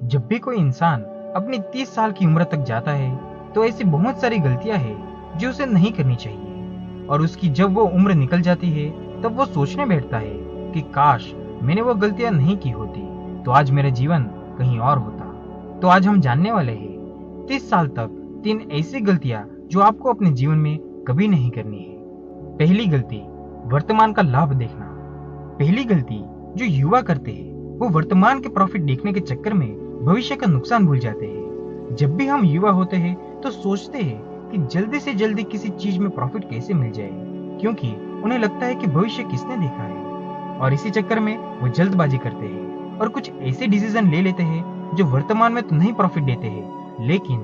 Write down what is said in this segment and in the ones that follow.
जब भी कोई इंसान अपनी 30 साल की उम्र तक जाता है तो ऐसी बहुत सारी गलतियां हैं जो उसे नहीं करनी चाहिए, और उसकी जब वो उम्र निकल जाती है तब वो सोचने बैठता है कि काश मैंने वो गलतियां नहीं की होती तो आज मेरा जीवन कहीं और होता। तो आज हम जानने वाले हैं 30 साल तक 3 ऐसी गलतियां जो आपको अपने जीवन में कभी नहीं करनी है। पहली गलती, वर्तमान का लाभ देखना। पहली गलती जो युवा करते हैं वो वर्तमान के प्रॉफिट देखने के चक्कर में भविष्य का नुकसान भूल जाते हैं। जब भी हम युवा होते हैं तो सोचते हैं कि जल्दी से जल्दी किसी चीज में प्रॉफिट कैसे मिल जाए, क्योंकि उन्हें लगता है कि भविष्य किसने देखा है, और इसी चक्कर में वो जल्दबाजी करते हैं और कुछ ऐसे डिसीजन ले लेते हैं जो वर्तमान में तो नहीं प्रॉफिट देते हैं लेकिन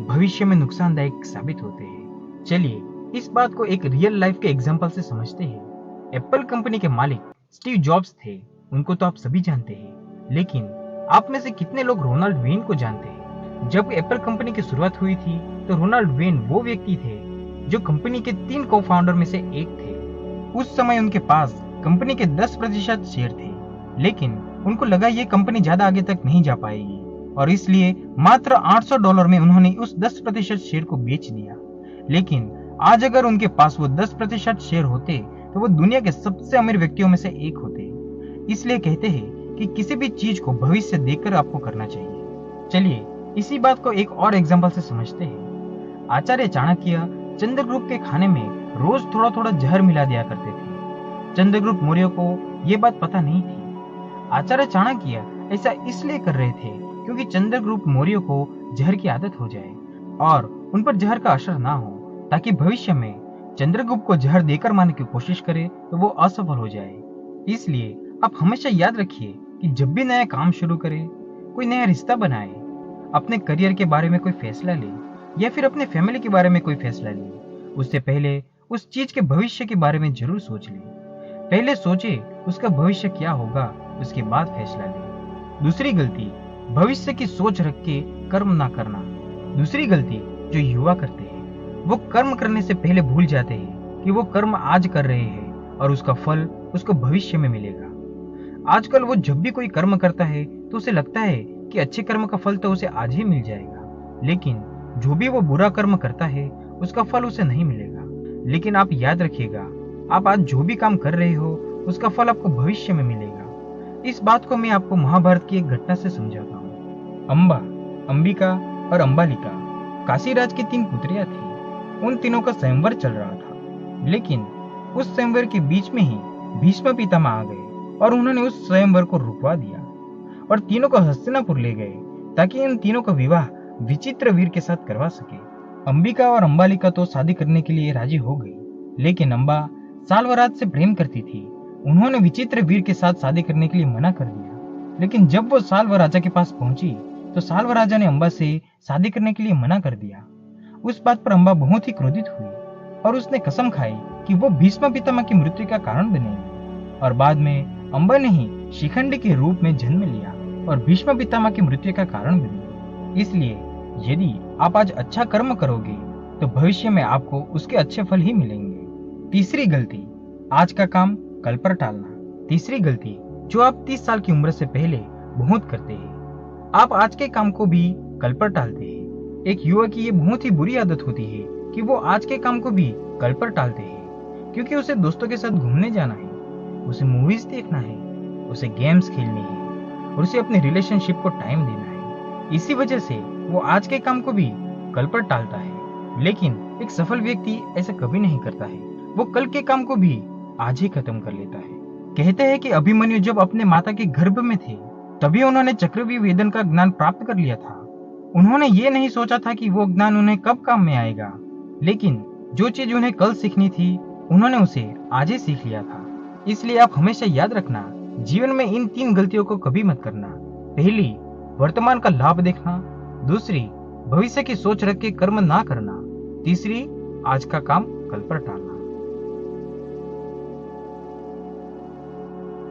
भविष्य में नुकसानदायक साबित होते हैं। चलिए इस बात को एक रियल लाइफ के एग्जाम्पल से समझते हैं। एप्पल कंपनी के मालिक स्टीव जॉब्स थे। उनको तो आप सभी जानते हैं, लेकिन आप में से कितने लोग रोनाल्ड वेन को जानते हैं? जब एप्पल कंपनी की शुरुआत हुई थी तो रोनाल्ड वेन वो व्यक्ति थे जो कंपनी के 3 को फाउंडर में से एक थे। उस समय उनके पास कंपनी के 10% शेयर थे, लेकिन उनको लगा ये कंपनी ज्यादा आगे तक नहीं जा पाएगी, और इसलिए मात्र $800 में उन्होंने उस 10% शेयर को बेच दिया। लेकिन आज अगर उनके पास वो 10% शेयर होते तो वो दुनिया के सबसे अमीर व्यक्तियों में से एक होते। इसलिए कहते हैं कि किसी भी चीज को भविष्य देखकर आपको करना चाहिए। चलिए इसी बात को एक और एग्जाम्पल से समझते हैं। आचार्य चाणक्य चंद्रगुप्त के खाने में रोज थोड़ा थोड़ा जहर मिला दिया करते थे। चंद्रगुप्त मौर्य को ये बात पता नहीं थी। आचार्य चाणक्य ऐसा इसलिए कर रहे थे क्योंकि चंद्रगुप्त मौर्य को जहर की आदत हो जाए और उन पर जहर का असर ना हो, ताकि भविष्य में चंद्रगुप्त को जहर देकर मारने की कोशिश करे तो वो असफल हो जाए। इसलिए आप हमेशा याद रखिए कि जब भी नया काम शुरू करें, कोई नया रिश्ता बनाए, अपने करियर के बारे में कोई फैसला ले या फिर अपने फैमिली के बारे में कोई फैसला ले, उससे पहले उस चीज के भविष्य के बारे में जरूर सोच ले। पहले सोचे उसका भविष्य क्या होगा, उसके बाद फैसला ले। दूसरी गलती, भविष्य की सोच रख के कर्म ना करना। दूसरी गलती जो युवा करते हैं वो कर्म करने से पहले भूल जाते हैं कि वो कर्म आज कर रहे हैं और उसका फल उसको भविष्य में मिलेगा। आजकल वो जब भी कोई कर्म करता है तो उसे लगता है कि अच्छे कर्म का फल तो उसे आज ही मिल जाएगा, लेकिन जो भी वो बुरा कर्म करता है उसका फल उसे नहीं मिलेगा। लेकिन आप याद रखिएगा, आप आज जो भी काम कर रहे हो उसका फल आपको भविष्य में मिलेगा। इस बात को मैं आपको महाभारत की एक घटना से समझाता हूँ। अंबा, अंबिका और अंबालिका काशीराज की 3 पुत्रियां थी। उन तीनों का स्वयंवर चल रहा था, लेकिन उस स्वयंवर के बीच में ही भीष्म पितामह आ गए और उन्होंने उस स्वयंवर को रुकवा दिया और तीनों को हस्तिनापुर ले गए ताकि इन तीनों का विवाह विचित्रवीर के साथ करवा सके। अंबिका और अंबालिका तो शादी करने के लिए राजी हो गई, लेकिन अंबा साल्वराज से प्रेम करती थी। उन्होंने विचित्रवीर के साथ शादी करने के लिए मना कर दिया, लेकिन जब वो साल्व राजा के पास पहुंची तो साल्व राजा ने अंबा से शादी करने के लिए मना कर दिया। उस बात पर अंबा बहुत ही क्रोधित हुई और उसने कसम खाई कि वो भीष्म पितामह की मृत्यु का कारण बनेगी, और बाद में अंबा ने ही शिखंडी के रूप में जन्म लिया और भीष्म पितामह की मृत्यु का कारण बनी। इसलिए यदि आप आज अच्छा कर्म करोगे तो भविष्य में आपको उसके अच्छे फल ही मिलेंगे। तीसरी गलती, आज का काम कल पर टालना। तीसरी गलती जो आप 30 साल की उम्र से पहले बहुत करते हैं, आप आज के काम को भी कल पर टालते हैं। एक युवा की ये बहुत ही बुरी आदत होती है कि वो आज के काम को भी कल पर टालते हैं, क्योंकि उसे दोस्तों के साथ घूमने जाना है, उसे मूवीज देखना है, उसे गेम्स खेलनी है और उसे अपने रिलेशनशिप को टाइम देना है। इसी वजह से वो आज के काम को भी कल पर टालता है। लेकिन एक सफल व्यक्ति ऐसा कभी नहीं करता है, वो कल के काम को भी आज ही खत्म कर लेता है। कहते हैं कि अभिमन्यु जब अपने माता के गर्भ में थे तभी उन्होंने चक्रव्यूह वेदन का ज्ञान प्राप्त कर लिया था। उन्होंने ये नहीं सोचा था कि वो ज्ञान उन्हें कब काम में आएगा, लेकिन जो चीज उन्हें कल सीखनी थी उन्होंने उसे आज ही सीख लिया था। इसलिए आप हमेशा याद रखना, जीवन में इन 3 गलतियों को कभी मत करना। पहली, वर्तमान का लाभ देखना। दूसरी, भविष्य की सोच रख के कर्म ना करना। तीसरी, आज का काम कल पर टालना।